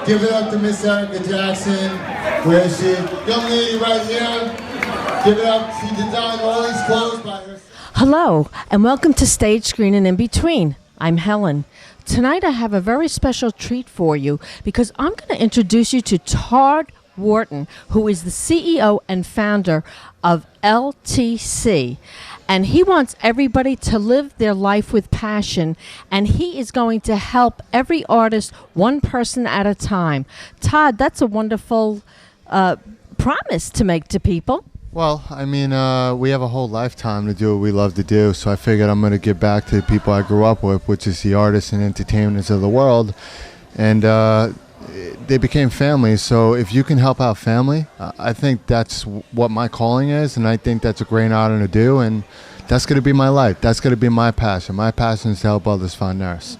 Give it up to Miss Erica Jackson. Where is she? Young lady right here. Give it up. She designed all these clothes by herself. Hello, and welcome to Stage, Screen, and In Between. I'm Helen. Tonight I have a very special treat for you because I'm going to introduce you to Todd Wharton, who is the CEO and founder of LTC. And he wants everybody to live their life with passion, and he is going to help every artist one person at a time. Todd, that's a wonderful promise to make to people. Well, I mean, we have a whole lifetime to do what we love to do, so I figured I'm going to give back to the people I grew up with, which is the artists and entertainers of the world. And they became family, so if you can help out family, I think that's what my calling is, and I think that's a great honor to do, and that's going to be my life. That's going to be my passion. My passion is to help others find theirs.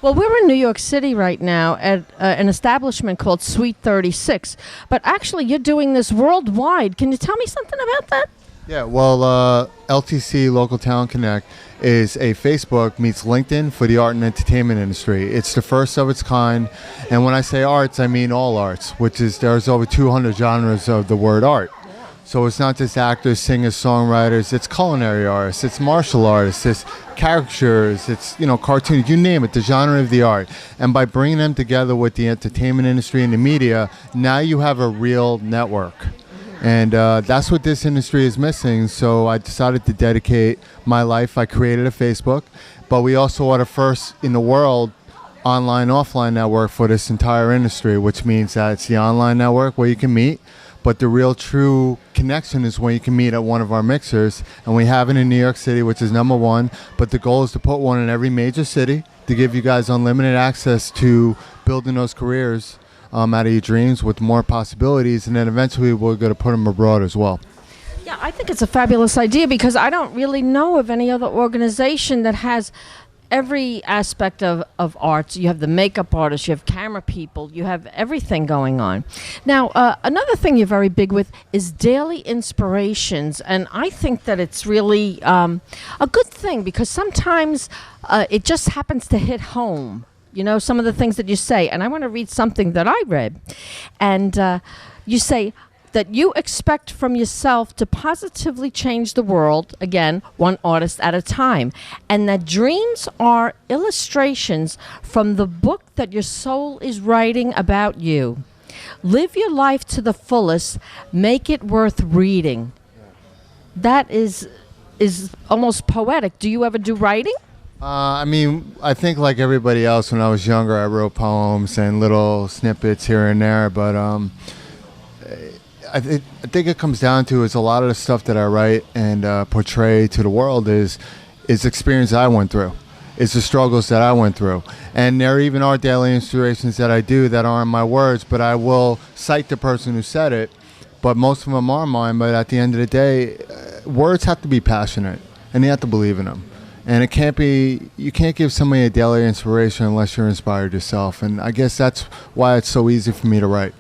Well, we're in New York City right now at an establishment called Suite 36, but actually you're doing this worldwide. Can you tell me something about that? Yeah, well, LTC, Local Talent Connect, is a Facebook meets LinkedIn for the art and entertainment industry. It's the first of its kind, and when I say arts, I mean all arts, which is there's over 200 genres of the word art. So it's not just actors, singers, songwriters, it's culinary artists, it's martial artists, it's caricatures, it's, cartoons, you name it, the genre of the art. And by bringing them together with the entertainment industry and the media, now you have a real network. And that's what this industry is missing. So I decided to dedicate my life. I created a Facebook, but we also are the first in the world online, offline network for this entire industry, which means that it's the online network where you can meet, but the real true connection is when you can meet at one of our mixers. And we have it in New York City, which is #1, but the goal is to put one in every major city to give you guys unlimited access to building those careers out of your dreams with more possibilities, and then eventually we're going to put them abroad as well. Yeah, I think it's a fabulous idea because I don't really know of any other organization that has every aspect of arts. You have the makeup artists, you have camera people, you have everything going on. Now, another thing you're very big with is daily inspirations, and I think that it's really a good thing because sometimes it just happens to hit home. Some of the things that you say, and I want to read something that I read. And you say that you expect from yourself to positively change the world, again, one artist at a time, and that dreams are illustrations from the book that your soul is writing about you. Live your life to the fullest, make it worth reading. That is almost poetic. Do you ever do writing? I think like everybody else, when I was younger, I wrote poems and little snippets here and there, but I think it comes down to is a lot of the stuff that I write and portray to the world is experience I went through. It's the struggles that I went through. And there even are daily inspirations that I do that aren't my words, but I will cite the person who said it, but most of them are mine. But at the end of the day, words have to be passionate, and you have to believe in them. And you can't give somebody a daily inspiration unless you're inspired yourself. And I guess that's why it's so easy for me to write.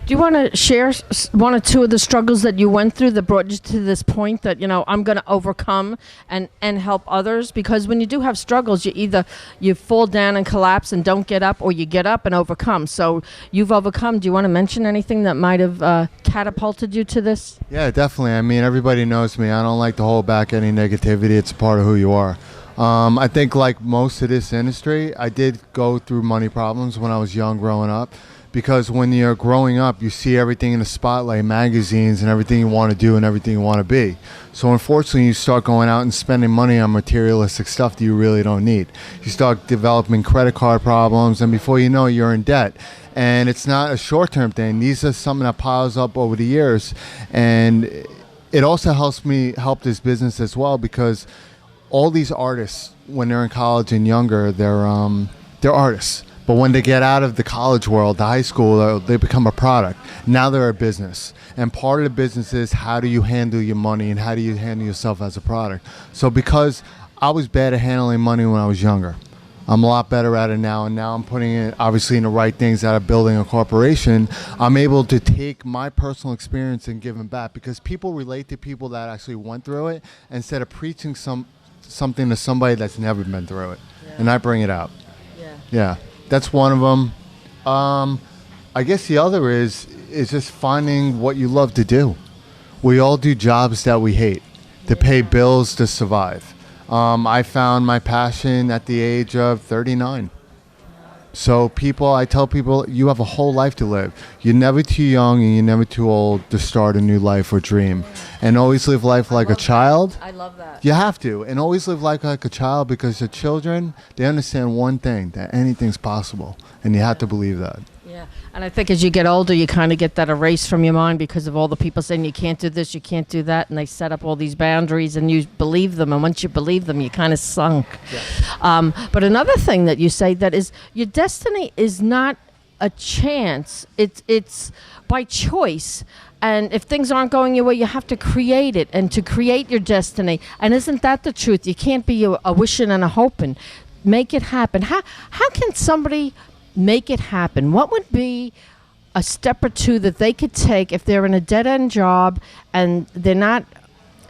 Do you want to share one or two of the struggles that you went through that brought you to this point that, I'm going to overcome and help others? Because when you do have struggles, you fall down and collapse and don't get up, or you get up and overcome. So you've overcome. Do you want to mention anything that might have catapulted you to this? Yeah, definitely. I mean, everybody knows me. I don't like to hold back any negativity. It's a part of who you are. I think like most of this industry, I did go through money problems when I was young growing up. Because when you're growing up, you see everything in the spotlight, magazines, and everything you want to do and everything you want to be. So unfortunately, you start going out and spending money on materialistic stuff that you really don't need. You start developing credit card problems, and before you know it, you're in debt. And it's not a short-term thing. These are something that piles up over the years. And it also helps me help this business as well, because all these artists, when they're in college and younger, they're artists. But when they get out of the college world, the high school, they become a product. Now they're a business. And part of the business is how do you handle your money and how do you handle yourself as a product. So because I was bad at handling money when I was younger, I'm a lot better at it now. And now I'm putting it obviously in the right things out of building a corporation. I'm able to take my personal experience and give them back, because people relate to people that actually went through it instead of preaching something to somebody that's never been through it. Yeah. And I bring it out. Yeah. That's one of them. I guess the other is just finding what you love to do. We all do jobs that we hate to pay bills to survive. I found my passion at the age of 39. So I tell people, you have a whole life to live. You're never too young and you're never too old to start a new life or dream. And always live life like a child. I love that. You have to. And always live life like a child, because the children, they understand one thing, that anything's possible. And you have to believe that. Yeah, and I think as you get older, you kind of get that erased from your mind because of all the people saying you can't do this, you can't do that, and they set up all these boundaries, and you believe them, and once you believe them, you kind of sunk. Yeah. But another thing that you say that is your destiny is not a chance; it's by choice. And if things aren't going your way, you have to create it, and to create your destiny. And isn't that the truth? You can't be a wishing and a hoping. Make it happen. How can somebody make it happen? What would be a step or two that they could take if they're in a dead-end job and they're not,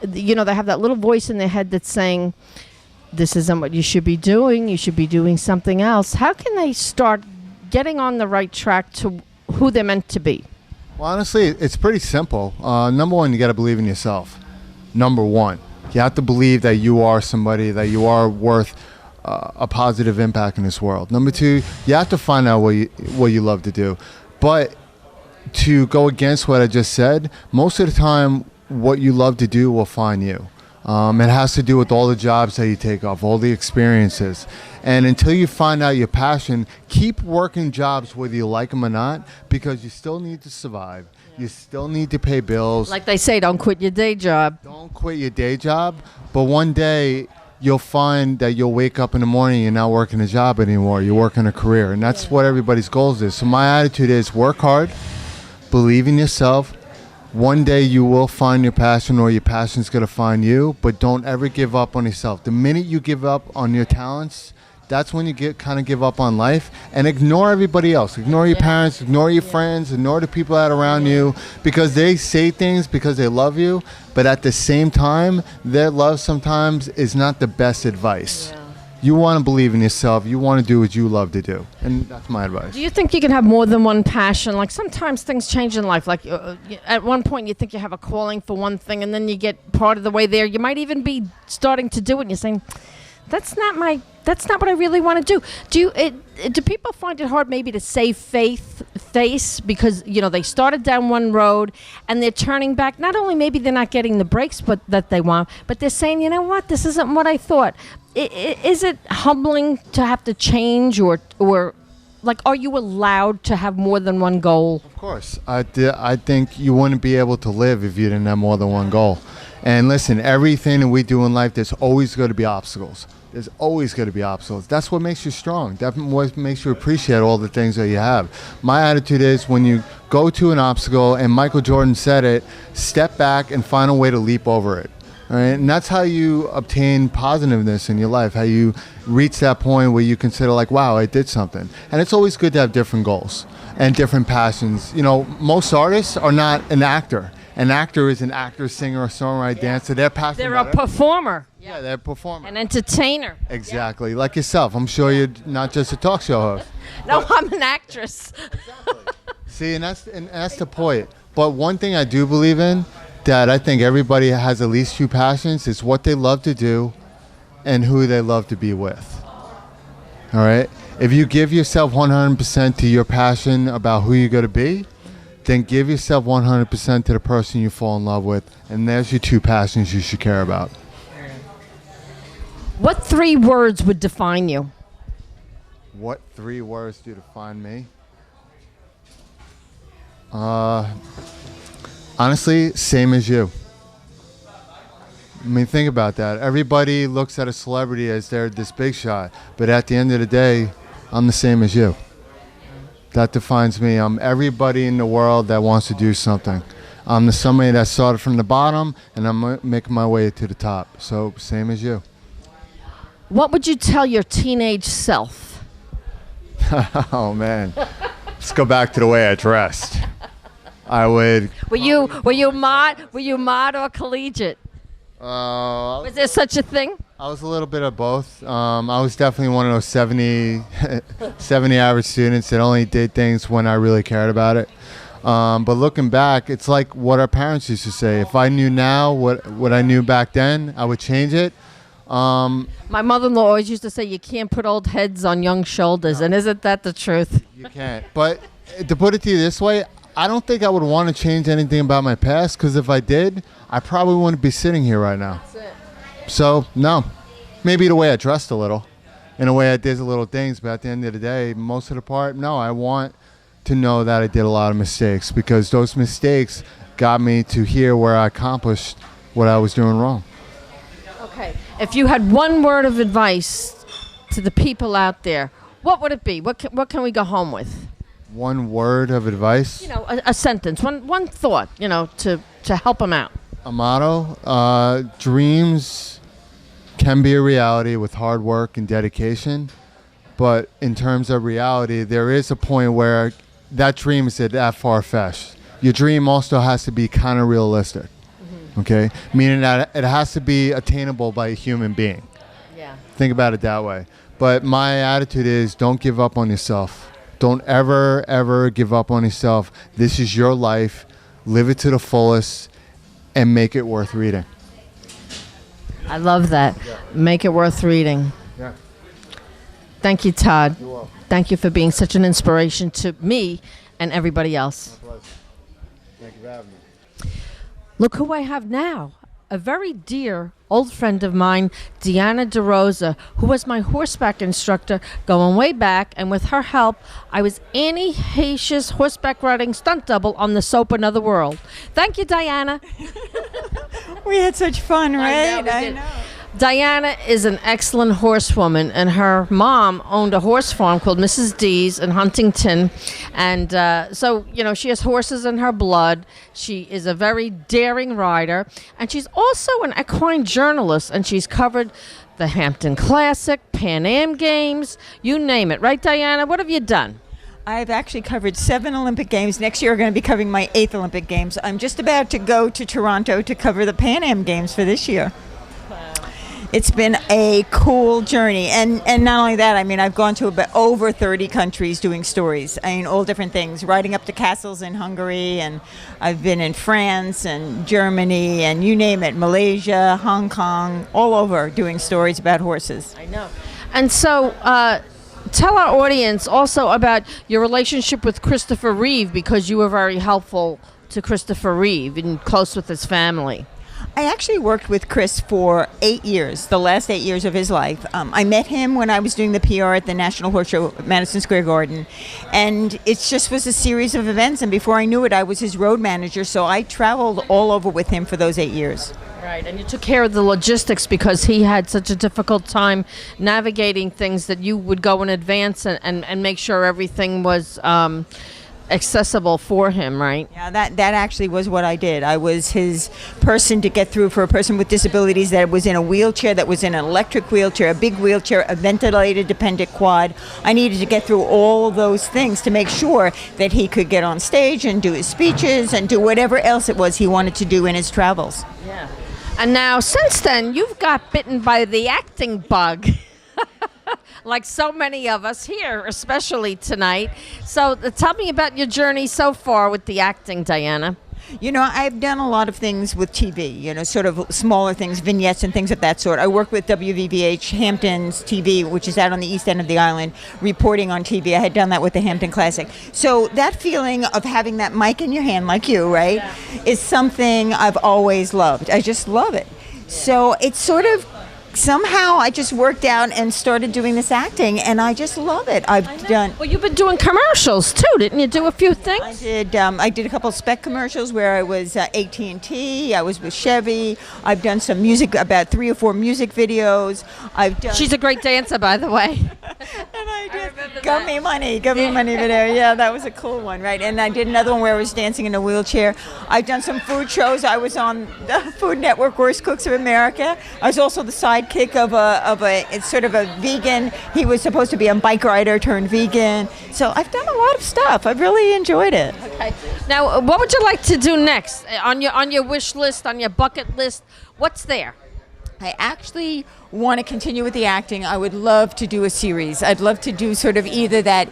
they have that little voice in their head that's saying, this isn't what you should be doing something else. How can they start getting on the right track to who they're meant to be? Well, honestly, it's pretty simple. Number one, you got to believe in yourself. Number one, you have to believe that you are somebody, that you are worth a positive impact in this world. Number two, you have to find out what you love to do. But to go against what I just said, most of the time, what you love to do will find you. It has to do with all the jobs that you take off, all the experiences. And until you find out your passion, keep working jobs whether you like them or not, because you still need to survive. You still need to pay bills. Like they say, don't quit your day job. Don't quit your day job. But one day, you'll find that you'll wake up in the morning, you're not working a job anymore, you're working a career. And that's what everybody's goals is. So my attitude is work hard, believe in yourself. One day you will find your passion, or your passion's going to find you, but don't ever give up on yourself. The minute you give up on your talents, that's when you give up on life, and ignore everybody else. Ignore your parents, ignore your friends, ignore the people that are around you, because they say things because they love you, but at the same time, their love sometimes is not the best advice. You want to believe in yourself. You want to do what you love to do. And that's my advice. Do you think you can have more than one passion? Like sometimes things change in life. Like at one point you think you have a calling for one thing, and then you get part of the way there. You might even be starting to do it, and you're saying, that's not what I really want to do. Do people find it hard maybe to save face because they started down one road and they're turning back? Not only maybe they're not getting the breaks that they want, but they're saying, you know what, this isn't what I thought. Is it humbling to have to change, or like, are you allowed to have more than one goal? Of course. I think you wouldn't be able to live if you didn't have more than one goal. And listen, everything that we do in life, there's always going to be obstacles. There's always going to be obstacles. That's what makes you strong. That's what makes you appreciate all the things that you have. My attitude is, when you go to an obstacle, and Michael Jordan said it, step back and find a way to leap over it. All right? And that's how you obtain positiveness in your life, how you reach that point where you consider like, wow, I did something. And it's always good to have different goals and different passions. Most artists are not an actor. An actor is an actor, singer, songwriter, dancer. They're passionate. They're a performer. Yeah, they're a performer. An entertainer. Exactly. Like yourself. I'm sure you're not just a talk show host. No, I'm an actress. Exactly. See, and that's the point. But one thing I do believe in, that I think everybody has at least two passions, is what they love to do and who they love to be with. All right? If you give yourself 100% to your passion about who you're going to be, then give yourself 100% to the person you fall in love with, and there's your two passions you should care about. What 3 words would define you? What 3 words do define me? Honestly, same as you. I mean, think about that. Everybody looks at a celebrity as they're this big shot, but at the end of the day, I'm the same as you. That defines me. I'm everybody in the world that wants to do something. I'm somebody that started from the bottom, and I'm making my way to the top. So, same as you. What would you tell your teenage self? Oh, man. Let's go back to the way I dressed. I would... Were you mod or collegiate? Was there such a thing? I was a little bit of both. I was definitely one of those 70 average students that only did things when I really cared about it. But looking back, it's like what our parents used to say. If I knew now what I knew back then, I would change it. My mother-in-law always used to say, you can't put old heads on young shoulders. And isn't that the truth? You can't. But to put it to you this way, I don't think I would want to change anything about my past, because if I did, I probably wouldn't be sitting here right now. That's it. So, no. Maybe the way I dressed a little, in a way I did little things, but at the end of the day, most of the part, no, I want to know that I did a lot of mistakes, because those mistakes got me to here where I accomplished what I was doing wrong. Okay. If you had one word of advice to the people out there, what would it be? What can we go home with? One word of advice? You know, a sentence, one thought, you know, to help them out. A motto? Dreams can be a reality with hard work and dedication. But in terms of reality, there is a point where that dream is that far-fetched. Your dream also has to be kind of realistic. Okay? Meaning that it has to be attainable by a human being. Yeah. Think about it that way. But my attitude is, don't give up on yourself. Don't ever, ever give up on yourself. This is your life. Live it to the fullest and make it worth reading. I love that. Yeah. Make it worth reading. Yeah. Thank you, Todd. You're welcome. Thank you for being such an inspiration to me and everybody else. My pleasure. Thank you for having me. Look who I have now. A very dear old friend of mine, Diana DeRosa, who was my horseback instructor going way back, and with her help, I was Annie Heche's horseback riding stunt double on the soap Another World. Thank you, Diana. We had such fun, right? I know. Diana is an excellent horsewoman, and her mom owned a horse farm called Mrs. D's in Huntington. And so, you know, she has horses in her blood. She is a very daring rider. And she's also an equine journalist, and she's covered the Hampton Classic, Pan Am Games, you name it. Right, Diana? What have you done? I've actually covered 7 Olympic Games. Next year, we're going to be covering my 8th Olympic Games. I'm just about to go to Toronto to cover the Pan Am Games for this year. It's been a cool journey. And not only that, I mean, I've gone to about over 30 countries doing stories. I mean, all different things, riding up to castles in Hungary, and I've been in France and Germany and you name it, Malaysia, Hong Kong, all over doing stories about horses. I know. And so tell our audience also about your relationship with Christopher Reeve, because you were very helpful to Christopher Reeve and close with his family. I actually worked with Chris for 8 years, the last 8 years of his life. I met him when I was doing the PR at the National Horse Show at Madison Square Garden. And it just was a series of events. And before I knew it, I was his road manager. So I traveled all over with him for those 8 years. Right, and you took care of the logistics because he had such a difficult time navigating things that you would go in advance and make sure everything was accessible for him, right? Yeah, that actually was what I did. I was his person to get through for a person with disabilities that was in a wheelchair, that was in an electric wheelchair, a big wheelchair, a ventilated dependent quad. I needed to get through all of those things to make sure that he could get on stage and do his speeches and do whatever else it was he wanted to do in his travels. Yeah. And now, since then, you've got bitten by the acting bug. Like so many of us here, especially tonight. So tell me about your journey so far with the acting, Diana. You know, I've done a lot of things with TV, you know, sort of smaller things, vignettes and things of that sort. I work with WVVH Hamptons TV, which is out on the east end of the island, reporting on TV. I had done that with the Hampton Classic. So that feeling of having that mic in your hand, like you, right, yeah, is something I've always loved. I just love it. So it's sort of somehow I just worked out and started doing this acting, and I just love it. I've done. Well, you've been doing commercials too, didn't you? Do a few things. I did a couple of spec commercials where I was AT&T. I was with Chevy. I've done some music, about 3 or 4 music videos. I've done. She's a great dancer, by the way. And I did Got Me Money video. Yeah, that was a cool one, right? And I did another one where I was dancing in a wheelchair. I've done some food shows. I was on the Food Network, Worst Cooks of America. I was also the sidekick of it's sort of a vegan. He was supposed to be a bike rider turned vegan. So I've done a lot of stuff. I've really enjoyed it. Okay. Now, what would you like to do next on your wish list, on your bucket list? What's there? I actually want to continue with the acting. I would love to do a series. I'd love to do sort of either that,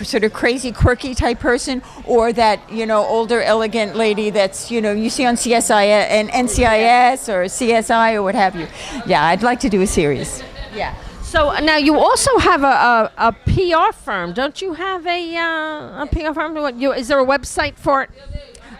sort of crazy, quirky type person, or that, older, elegant lady that's, you see on CSI and NCIS or CSI or what have you. Yeah, I'd like to do a series. Yeah. So now you also have a PR firm. Don't you have a PR firm? Is there a website for it?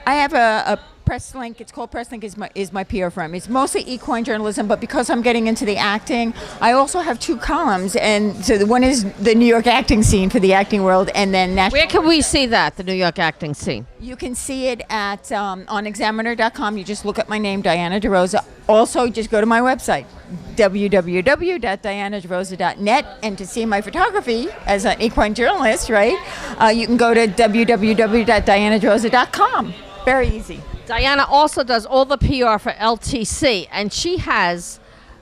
I have a Presslink. It's called Presslink. Is my PR firm. It's mostly equine journalism, but because I'm getting into the acting, I also have 2 columns. And so the one is the New York acting scene for the acting world, and then national. Where can we see that? The New York acting scene. You can see it at on Examiner.com. You just look up my name, Diana DeRosa. Also, just go to my website, www.dianaderosa.net, and to see my photography as an equine journalist, right? You can go to www.dianaderosa.com. Very easy. Diana also does all the PR for LTC, and she has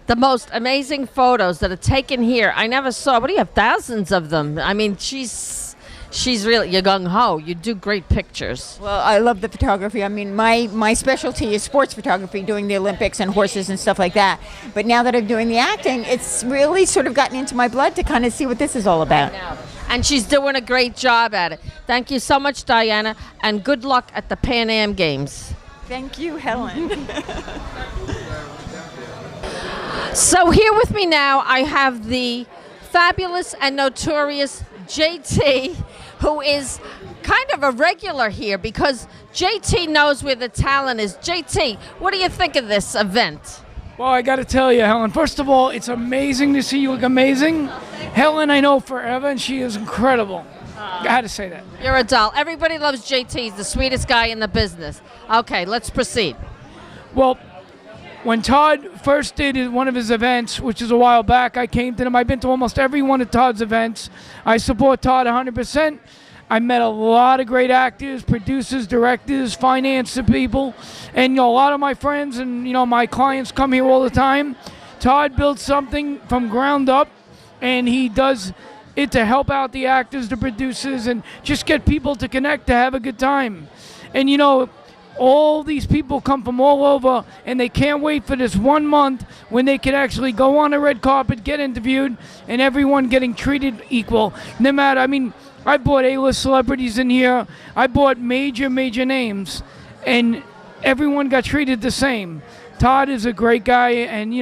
the most amazing photos that are taken here. I never saw. What do you have? Thousands of them. I mean, she's really, you're gung-ho. You do great pictures. Well, I love the photography. I mean, my specialty is sports photography, doing the Olympics and horses and stuff like that. But now that I'm doing the acting, it's really sort of gotten into my blood to kind of see what this is all about. And she's doing a great job at it. Thank you so much, Diana, and good luck at the Pan Am Games. Thank you, Helen. So here with me now, I have the fabulous and notorious JT, who is kind of a regular here because JT knows where the talent is. JT, what do you think of this event? Well, I got to tell you, Helen, first of all, it's amazing to see you look amazing. Helen, I know forever, and she is incredible. I had to say that. You're a doll. Everybody loves JT. He's the sweetest guy in the business. Okay, let's proceed. Well, when Todd first did one of his events, which is a while back, I came to him. I've been to almost every one of Todd's events. I support Todd 100%. I met a lot of great actors, producers, directors, finance people, and a lot of my friends and my clients come here all the time. Todd built something from ground up, and he does it to help out the actors, the producers, and just get people to connect, to have a good time. And all these people come from all over, and they can't wait for this 1 month when they can actually go on the red carpet, get interviewed, and everyone getting treated equal. No matter, I brought A-list celebrities in here. I brought major names, and everyone got treated the same. Todd is a great guy, and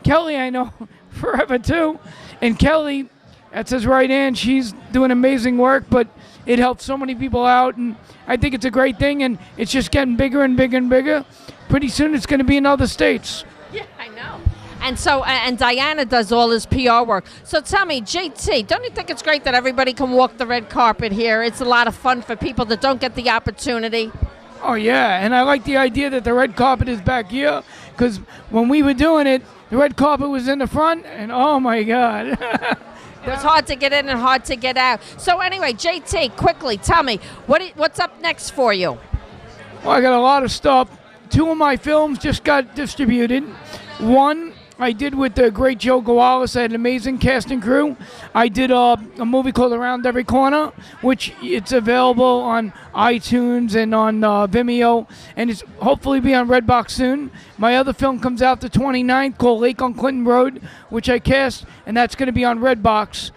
Kelly I know forever too. And Kelly, that's his right hand. She's doing amazing work, but it helps so many people out, and I think it's a great thing, and it's just getting bigger and bigger and bigger. Pretty soon it's going to be in other states. Yeah, I know. And so, and Diana does all his PR work. So tell me, JT, don't you think it's great that everybody can walk the red carpet here? It's a lot of fun for people that don't get the opportunity. Oh, yeah, and I like the idea that the red carpet is back here, because when we were doing it, the red carpet was in the front, and oh, my God. It was hard to get in and hard to get out. So anyway, JT, quickly, tell me, what's up next for you? Well, I got a lot of stuff. 2 of my films just got distributed. One I did with the great Joe Gowalis. I had an amazing cast and crew. I did a movie called Around Every Corner, which it's available on iTunes and on Vimeo, and it's hopefully be on Redbox soon. My other film comes out the 29th called Lake on Clinton Road, which I cast, and that's going to be on Redbox.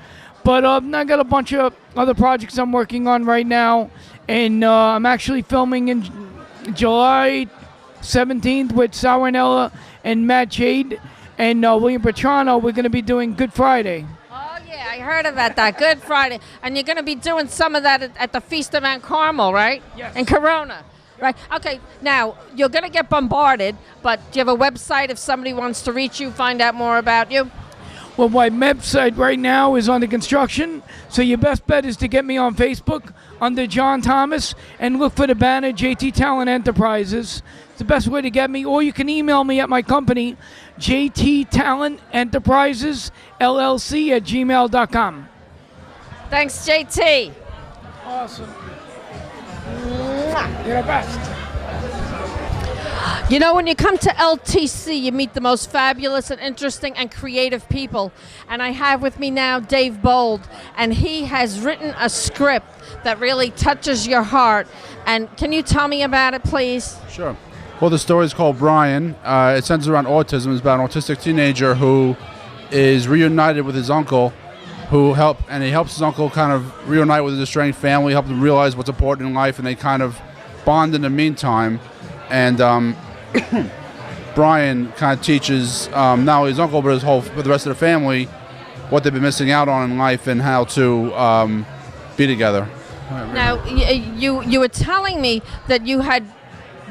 But I got a bunch of other projects I'm working on right now, and I'm actually filming in July 17th with Sauernella and Matt Jade. And William Petrano, we're going to be doing Good Friday. Oh, yeah, I heard about that, Good Friday. And you're going to be doing some of that at the Feast of Mount Carmel, right? Yes. In Corona, right? Okay, now, you're going to get bombarded, but do you have a website if somebody wants to reach you, find out more about you? Well, my website right now is under construction, so your best bet is to get me on Facebook under John Thomas and look for the banner JT Talent Enterprises. It's the best way to get me, or you can email me at my company, jttalententerprisesllc@gmail.com. Thanks, JT. Awesome. You're the best. You know, when you come to LTC, you meet the most fabulous and interesting and creative people. And I have with me now Dave Bold, and he has written a script that really touches your heart. And can you tell me about it, please? Sure. Well, the story is called Brian. It centers around autism. It's about an autistic teenager who is reunited with his uncle, he helps his uncle kind of reunite with his estranged family, help them realize what's important in life, and they kind of bond in the meantime. And Brian kind of teaches not only his uncle but the rest of the family what they've been missing out on in life and how to be together. Now, you were telling me that you had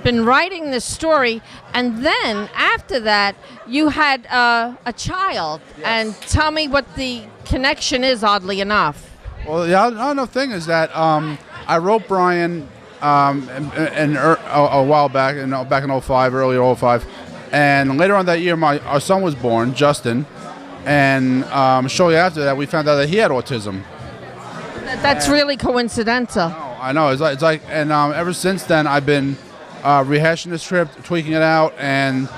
been writing this story, and then after that, you had a child. Yes. And tell me what the connection is, oddly enough. Well, the other thing is that I wrote Brian a while back, back in 05, early 05, and later on that year, our son was born, Justin, and shortly after that, we found out that he had autism. That's really coincidental. I know. It's like, and ever since then, I've been rehashing the script, tweaking it out, and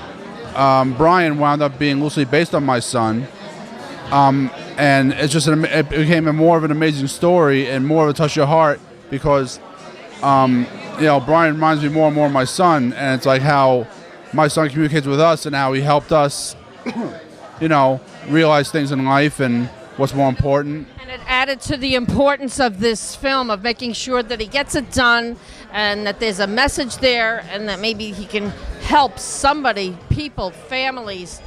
Brian wound up being loosely based on my son. And it's just it became more of an amazing story and more of a touch of your heart because, Brian reminds me more and more of my son, and it's like how my son communicates with us and how he helped us, realize things in life and what's more important. And it added to the importance of this film of making sure that he gets it done and that there's a message there and that maybe he can help somebody, people, families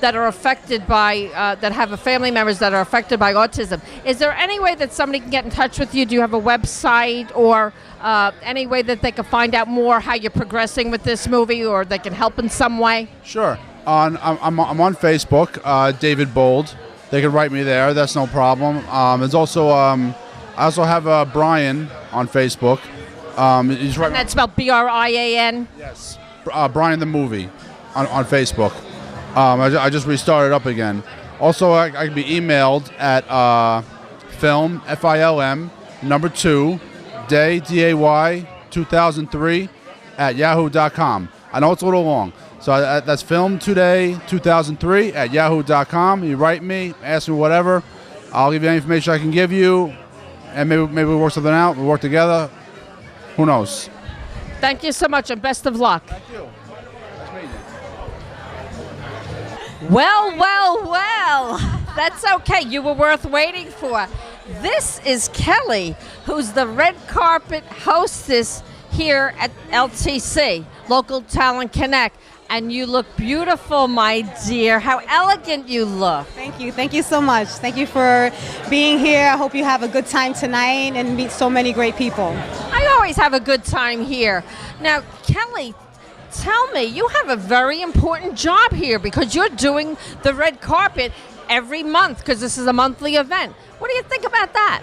that are affected by, that have family members that are affected by autism. Is there any way that somebody can get in touch with you? Do you have a website or any way that they can find out more how you're progressing with this movie or they can help in some way? Sure. I'm on Facebook, David Bold. They can write me there. That's no problem. There's also I also have Brian on Facebook. And that's spelled Brian? Yes. Brian the Movie on Facebook. I just restarted up again. Also, I can be emailed at film, F-I-L-M, number 2, day, D-A-Y, 2003, at yahoo.com. I know it's a little long. So that's film today 2003 at yahoo.com. You write me, ask me whatever. I'll give you any information I can give you, and maybe we'll work something out. We'll work together. Who knows? Thank you so much, and best of luck. Thank you. Nice meeting you. Well. That's okay. You were worth waiting for. This is Kelly, who's the red carpet hostess here at LTC, Local Talent Connect. And you look beautiful, my dear. How elegant you look. Thank you. Thank you so much. Thank you for being here. I hope you have a good time tonight and meet so many great people. I always have a good time here. Now, Kelly, tell me, you have a very important job here because you're doing the red carpet every month because this is a monthly event. What do you think about that?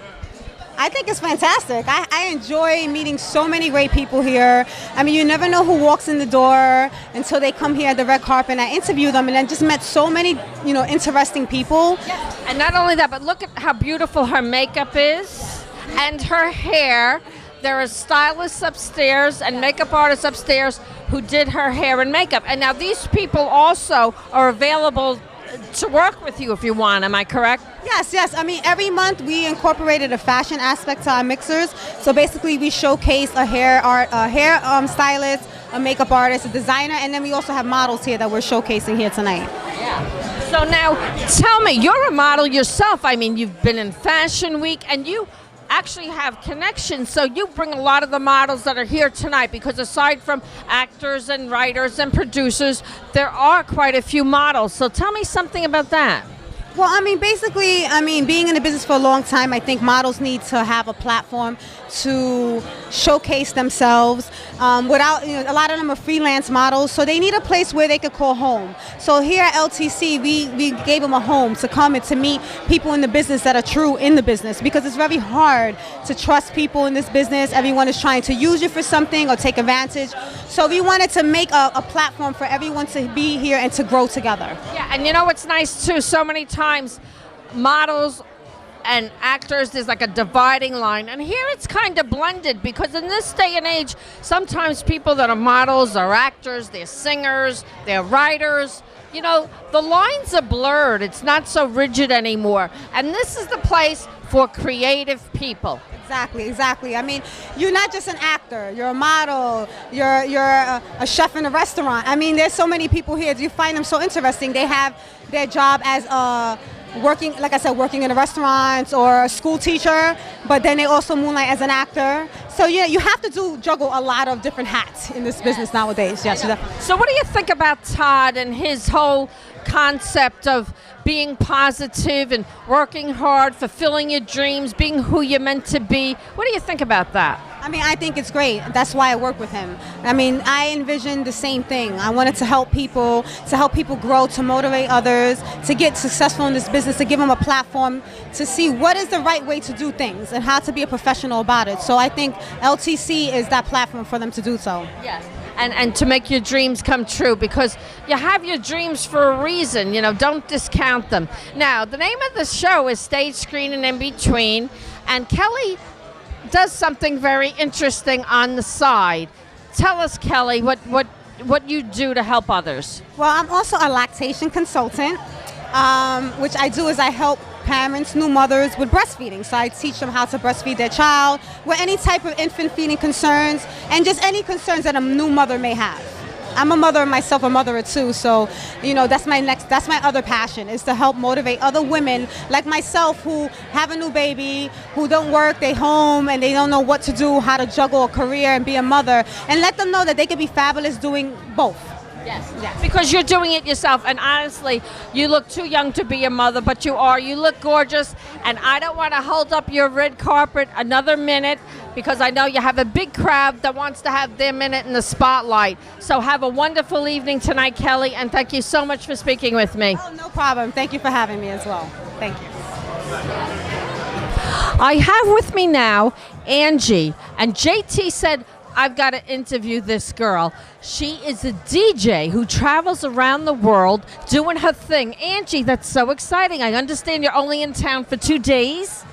I think it's fantastic. I enjoy meeting so many great people here. I mean, you never know who walks in the door until they come here at the red carpet. And I interview them and I just met so many, interesting people. Yes. And not only that, but look at how beautiful her makeup is and her hair. There are stylists upstairs and makeup artists upstairs who did her hair and makeup. And now these people also are available to work with you if you want. Am I correct? Yes. I mean, every month we incorporated a fashion aspect to our mixers. So basically we showcase a hair stylist, a makeup artist, a designer, and then we also have models here that we're showcasing here tonight. Yeah. So now tell me, you're a model yourself. I mean, you've been in Fashion Week and you actually have connections, so you bring a lot of the models that are here tonight because aside from actors and writers and producers, there are quite a few models. So tell me something about that. Well, I mean, basically, being in the business for a long time, I think models need to have a platform to showcase themselves. A lot of them are freelance models, so they need a place where they could call home. So here at LTC, we gave them a home to come and to meet people in the business that are true in the business, because it's very hard to trust people in this business. Everyone is trying to use you for something or take advantage. So we wanted to make a platform for everyone to be here and to grow together. Yeah, and you know what's nice too? So many times models and actors, there's like a dividing line, and here it's kind of blended because in this day and age, sometimes people that are models are actors, they're singers, they're writers. The lines are blurred. It's not so rigid anymore, and this is the place for creative people. Exactly. I mean, you're not just an actor. You're a model. You're a chef in a restaurant. I mean, there's so many people here. You find them so interesting. They have their job as working, like I said, working in a restaurant or a school teacher, but then they also moonlight as an actor. So yeah, you have to juggle a lot of different hats in this business nowadays. Yes. So what do you think about Todd and his whole concept of being positive and working hard, fulfilling your dreams, being who you're meant to be? What do you think about that? I mean, I think it's great. That's why I work with him. I mean, I envisioned the same thing. I wanted to help people grow, to motivate others, to get successful in this business, to give them a platform to see what is the right way to do things and how to be a professional about it. So I think LTC is that platform for them to do so. Yes. And to make your dreams come true, because you have your dreams for a reason, don't discount them. Now, the name of the show is Stage, Screen, and In Between, and Kelly does something very interesting on the side. Tell us, Kelly, what you do to help others. Well, I'm also a lactation consultant, which I do is I help parents, new mothers with breastfeeding. So I teach them how to breastfeed their child with any type of infant feeding concerns and just any concerns that a new mother may have. I'm a mother myself, a mother too, so that's my other passion, is to help motivate other women like myself who have a new baby, who don't work, they home and they don't know what to do, how to juggle a career and be a mother, and let them know that they can be fabulous doing both. Yes. Because you're doing it yourself, and honestly, you look too young to be a mother, but you are. You look gorgeous, and I don't want to hold up your red carpet another minute because I know you have a big crowd that wants to have their minute in the spotlight. So have a wonderful evening tonight, Kelly, and thank you so much for speaking with me. Oh, no problem. Thank you for having me as well. Thank you. I have with me now Angie, and JT said, I've got to interview this girl. She is a DJ who travels around the world doing her thing. Angie, that's so exciting. I understand you're only in town for 2 days.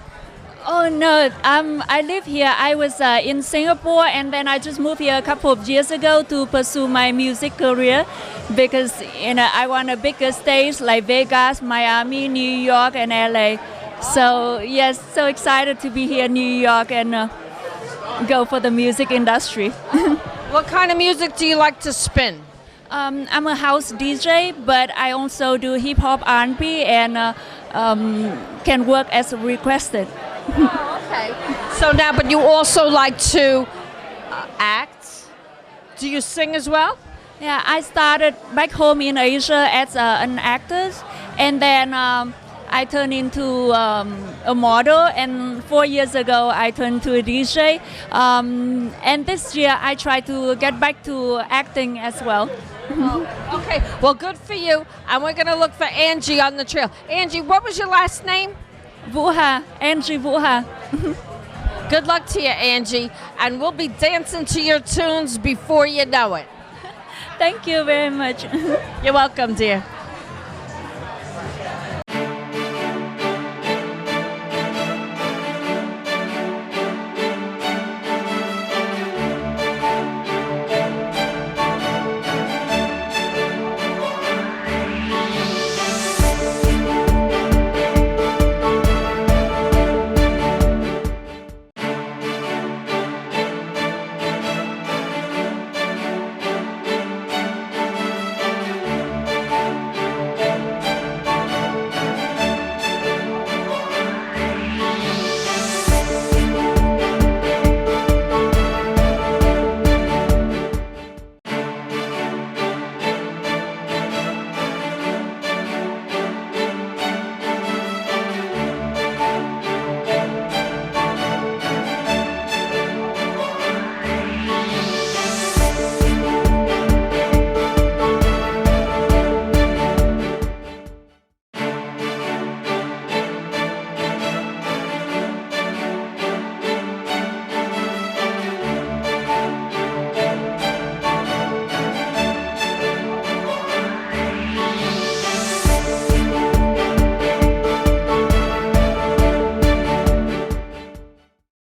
Oh no, I live here. I was in Singapore, and then I just moved here a couple of years ago to pursue my music career because I want a bigger stage like Vegas, Miami, New York, and LA. So yes, so excited to be here in New York and go for the music industry. What kind of music do you like to spin? I'm a house DJ, but I also do hip hop, R&B, and can work as requested. Oh, okay. So now, but you also like to act? Do you sing as well? Yeah, I started back home in Asia as an actor, and then I turned into a model, and 4 years ago I turned to a DJ. And this year I try to get back to acting as well. Oh, okay, well, good for you. And we're going to look for Angie on the trail. Angie, what was your last name? Vuha, Angie Vuha. Good luck to you, Angie. And we'll be dancing to your tunes before you know it. Thank you very much. You're welcome, dear.